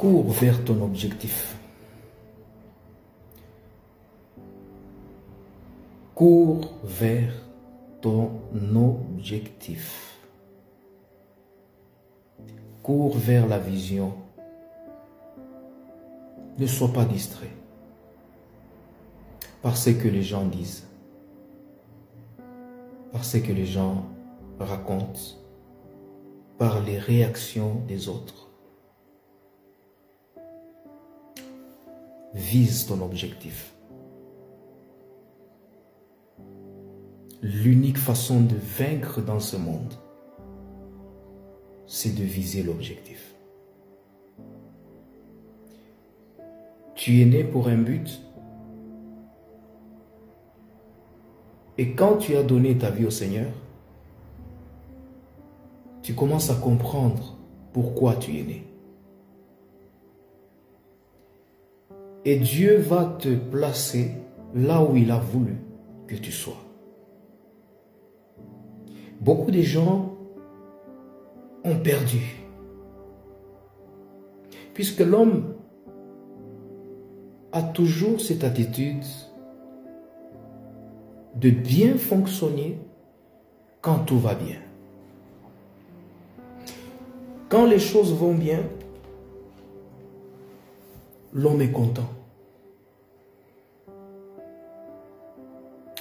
Cours vers ton objectif. Cours vers ton objectif. Cours vers la vision. Ne sois pas distrait par ce que les gens disent, par ce que les gens racontent, par les réactions des autres. Vise ton objectif. L'unique façon de vaincre dans ce monde, c'est de viser l'objectif. Tu es né pour un but. Et quand tu as donné ta vie au Seigneur, tu commences à comprendre pourquoi tu es né. Et Dieu va te placer là où il a voulu que tu sois. Beaucoup de gens ont perdu. Puisque l'homme a toujours cette attitude de bien fonctionner quand tout va bien. Quand les choses vont bien, l'homme est content.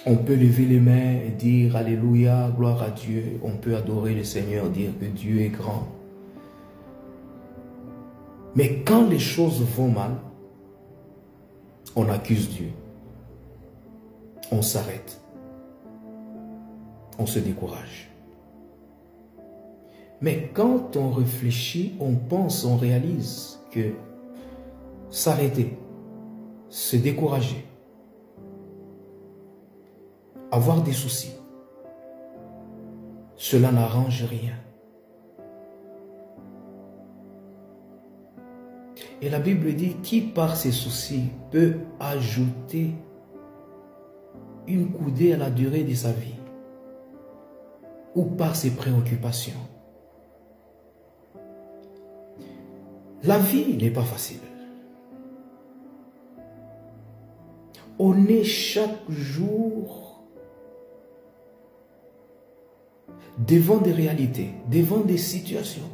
On peut lever les mains et dire Alléluia, gloire à Dieu. On peut adorer le Seigneur, dire que Dieu est grand. Mais quand les choses vont mal, on accuse Dieu. On s'arrête. On se décourage. Mais quand on réfléchit, on pense, on réalise que s'arrêter, se décourager, avoir des soucis, cela n'arrange rien. Et la Bible dit, qui par ses soucis peut ajouter une coudée à la durée de sa vie, ou par ses préoccupations. La vie n'est pas facile. On est chaque jour devant des réalités, devant des situations.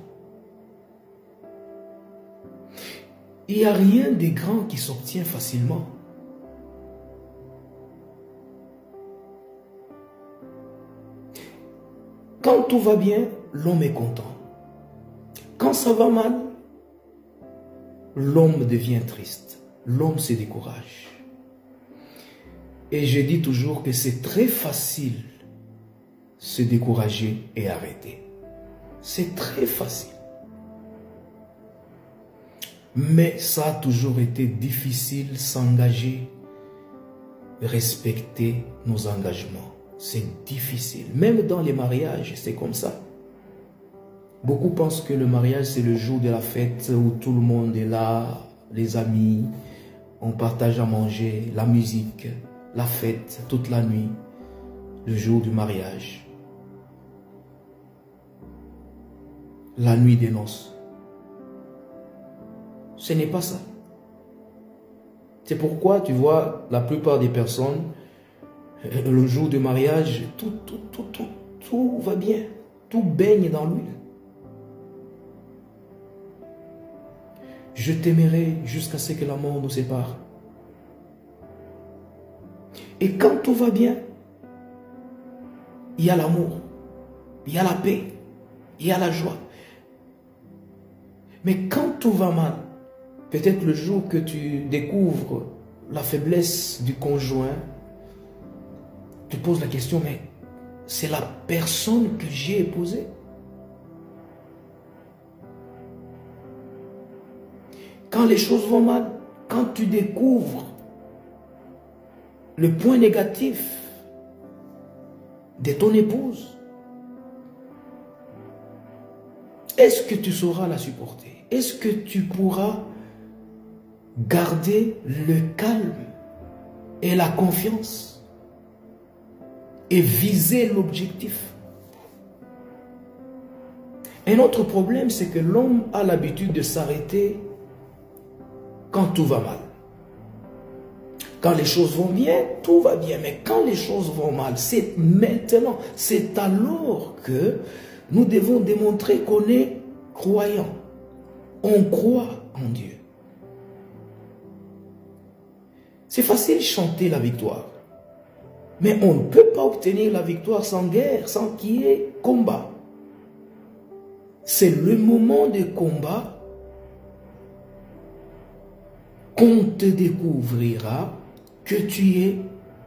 Il n'y a rien de grand qui s'obtient facilement. Quand tout va bien, l'homme est content. Quand ça va mal, l'homme devient triste. L'homme se décourage. Et je dis toujours que c'est très facile se décourager et arrêter. C'est très facile. Mais ça a toujours été difficile s'engager, respecter nos engagements. C'est difficile. Même dans les mariages, c'est comme ça. Beaucoup pensent que le mariage, c'est le jour de la fête où tout le monde est là, les amis, on partage à manger, la musique, la fête, toute la nuit, le jour du mariage. La nuit des noces. Ce n'est pas ça. C'est pourquoi tu vois la plupart des personnes, le jour du mariage, tout va bien. Tout baigne dans l'huile. Je t'aimerai jusqu'à ce que la mort nous sépare. Et quand tout va bien, il y a l'amour, il y a la paix, il y a la joie. Mais quand tout va mal, peut-être le jour que tu découvres la faiblesse du conjoint, tu te poses la question, mais c'est la personne que j'ai épousée. Quand les choses vont mal, quand tu découvres le point négatif de ton épouse, est-ce que tu sauras la supporter? Est-ce que tu pourras garder le calme et la confiance et viser l'objectif? Un autre problème, c'est que l'homme a l'habitude de s'arrêter quand tout va mal. Quand les choses vont bien, tout va bien. Mais quand les choses vont mal, c'est maintenant, c'est alors que nous devons démontrer qu'on est croyant. On croit en Dieu. C'est facile de chanter la victoire. Mais on ne peut pas obtenir la victoire sans guerre, sans qu'il y ait combat. C'est le moment de combat qu'on te découvrira que tu es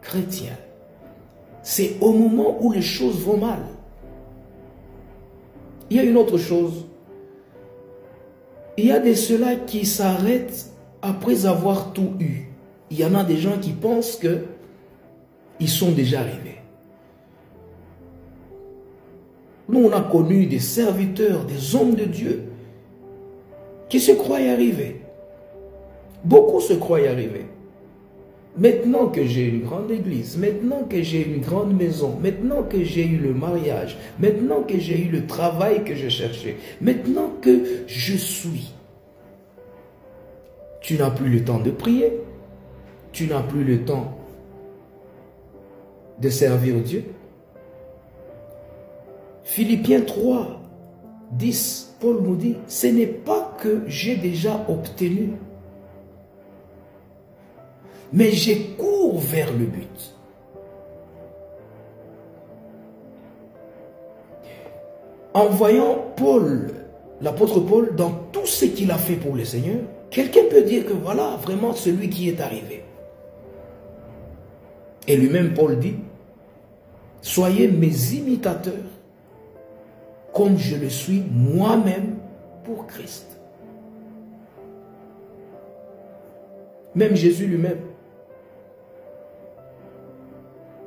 chrétien. C'est au moment où les choses vont mal. Il y a une autre chose. Il y a de ceux-là qui s'arrêtent après avoir tout eu. Il y en a des gens qui pensent que ils sont déjà arrivés. Nous, on a connu des serviteurs, des hommes de Dieu qui se croyaient arrivés. Beaucoup se croyaient arrivés. Maintenant que j'ai une grande église, maintenant que j'ai une grande maison, maintenant que j'ai eu le mariage, maintenant que j'ai eu le travail que je cherchais, maintenant que je suis, tu n'as plus le temps de prier, tu n'as plus le temps de servir Dieu. Philippiens 3, 10, Paul nous dit, ce n'est pas que j'ai déjà obtenu, mais je cours vers le but. En voyant Paul, l'apôtre Paul, dans tout ce qu'il a fait pour le Seigneur, quelqu'un peut dire que voilà vraiment celui qui est arrivé. Et lui-même, Paul dit, soyez mes imitateurs, comme je le suis moi-même pour Christ. Même Jésus lui-même,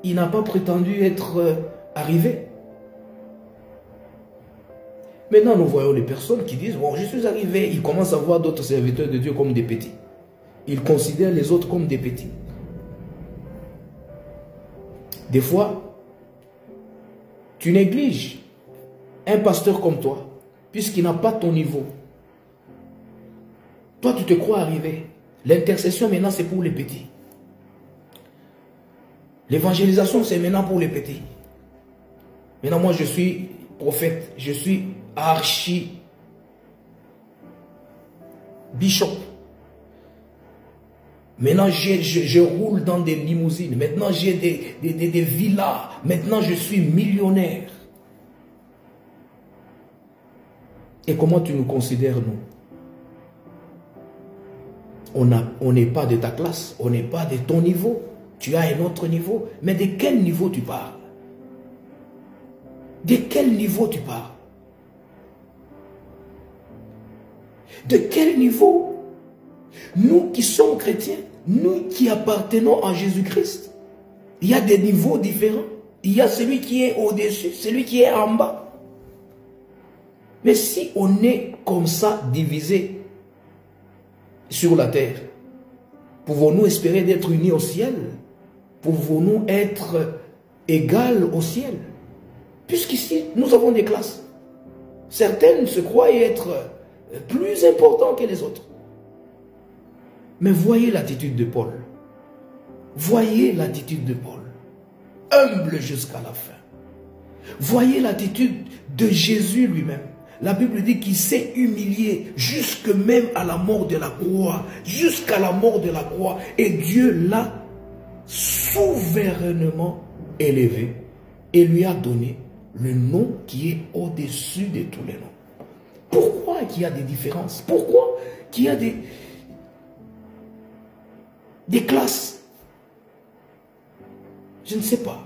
il n'a pas prétendu être arrivé. Maintenant, nous voyons les personnes qui disent, bon, je suis arrivé. Ils commencent à voir d'autres serviteurs de Dieu comme des petits. Ils considèrent les autres comme des petits. Des fois, tu négliges un pasteur comme toi, puisqu'il n'a pas ton niveau. Toi, tu te crois arrivé. L'intercession, maintenant, c'est pour les petits. L'évangélisation, c'est maintenant pour les petits. Maintenant, moi, je suis prophète. Je suis archi-bishop. Maintenant, je roule dans des limousines. Maintenant, j'ai des villas. Maintenant, je suis millionnaire. Et comment tu nous considères, nous? On n'est pas de ta classe. On n'est pas de ton niveau. Tu as un autre niveau. Mais de quel niveau tu parles? De quel niveau tu parles? De quel niveau? Nous qui sommes chrétiens, nous qui appartenons à Jésus-Christ, il y a des niveaux différents. Il y a celui qui est au-dessus, celui qui est en bas. Mais si on est comme ça divisé sur la terre, pouvons-nous espérer d'être unis au ciel? Pouvons-nous être égales au ciel? Puisqu'ici, nous avons des classes. Certaines se croient être plus importantes que les autres. Mais voyez l'attitude de Paul. Voyez l'attitude de Paul. Humble jusqu'à la fin. Voyez l'attitude de Jésus lui-même. La Bible dit qu'il s'est humilié jusque même à la mort de la croix. Jusqu'à la mort de la croix. Et Dieu l'a souverainement élevé et lui a donné le nom qui est au-dessus de tous les noms. Pourquoi qu'il y a des différences? Pourquoi qu'il y a des classes? Je ne sais pas.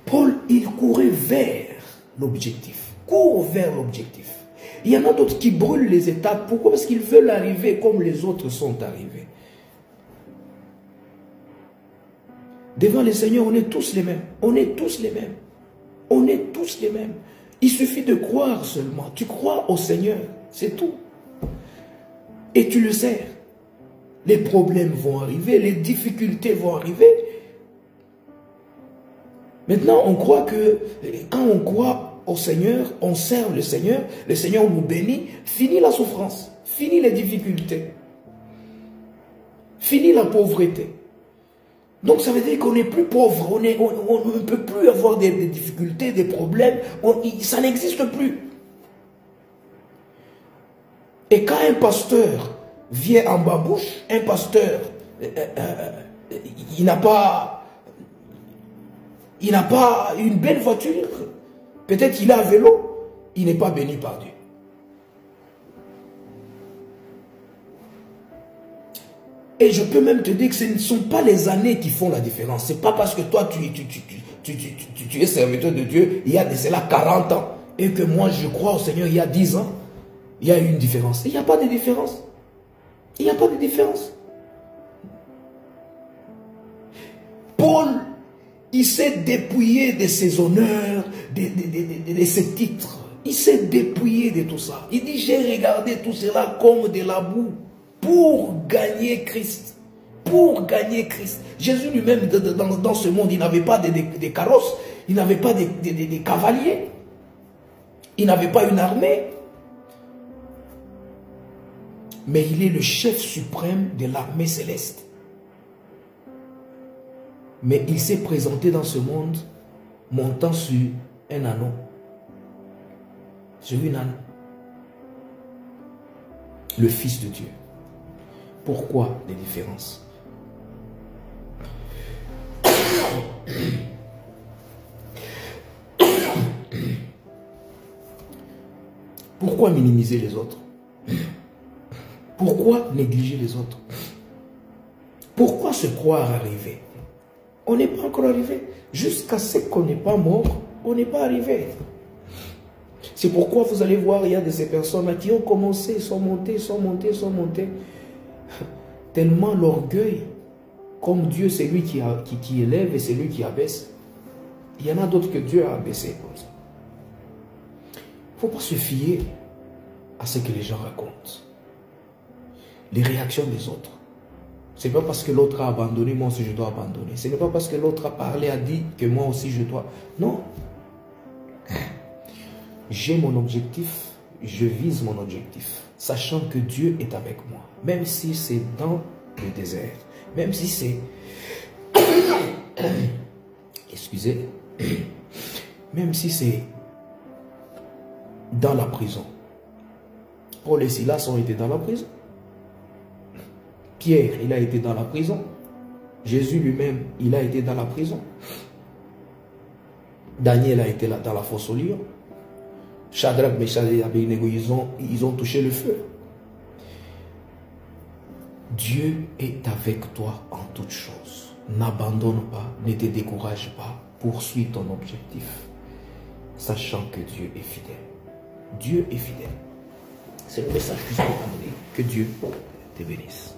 Paul, il courait vers l'objectif. Court vers l'objectif. Il y en a d'autres qui brûlent les étapes. Pourquoi? Parce qu'ils veulent arriver comme les autres sont arrivés. Devant le Seigneur, on est tous les mêmes. On est tous les mêmes. On est tous les mêmes. Il suffit de croire seulement. Tu crois au Seigneur, c'est tout. Et tu le sers. Les problèmes vont arriver, les difficultés vont arriver. Maintenant, on croit que quand on croit au Seigneur, on serve le Seigneur nous bénit, fini la souffrance, fini les difficultés, fini la pauvreté. Donc ça veut dire qu'on n'est plus pauvre, on ne peut plus avoir des difficultés, des problèmes, ça n'existe plus. Et quand un pasteur vient en babouche, un pasteur, il n'a pas une belle voiture, peut-être il a un vélo, il n'est pas béni par Dieu. Et je peux même te dire que ce ne sont pas les années qui font la différence. Ce n'est pas parce que toi, tu es serviteur de Dieu, il y a de cela 40 ans, et que moi, je crois au Seigneur il y a 10 ans, il y a une différence. Il n'y a pas de différence. Il n'y a pas de différence. Paul, il s'est dépouillé de ses honneurs, de ses titres. Il s'est dépouillé de tout ça. Il dit, j'ai regardé tout cela comme de la boue pour gagner Christ. Pour gagner Christ. Jésus lui-même, dans ce monde, il n'avait pas de carrosses, il n'avait pas de cavaliers, il n'avait pas une armée. Mais il est le chef suprême de l'armée céleste. Mais il s'est présenté dans ce monde montant sur un anneau. Sur une âne. Le Fils de Dieu. Pourquoi les différences? Pourquoi minimiser les autres? Pourquoi négliger les autres? Pourquoi se croire arrivé? On n'est pas encore arrivé. Jusqu'à ce qu'on n'est pas mort, on n'est pas arrivé. C'est pourquoi vous allez voir, il y a de ces personnes qui ont commencé, sont montées. Tellement l'orgueil, comme Dieu c'est lui qui élève et c'est lui qui abaisse. Il y en a d'autres que Dieu a abaissé comme ça. Il ne faut pas se fier à ce que les gens racontent. Les réactions des autres. Ce n'est pas parce que l'autre a abandonné, moi aussi je dois abandonner. Ce n'est pas parce que l'autre a parlé, a dit que moi aussi je dois. Non. J'ai mon objectif, je vise mon objectif, sachant que Dieu est avec moi. Même si c'est dans le désert, même si c'est... Excusez. Même si c'est dans la prison. Paul et Silas ont été dans la prison. Pierre, il a été dans la prison. Jésus lui-même, il a été dans la prison. Daniel a été là dans la fosse aux lions. Shadrach, Meshach et Abednego, ils ont touché le feu. Dieu est avec toi en toutes choses. N'abandonne pas, ne te décourage pas. Poursuis ton objectif, sachant que Dieu est fidèle. Dieu est fidèle. C'est le message que je peux amener. Que Dieu te bénisse.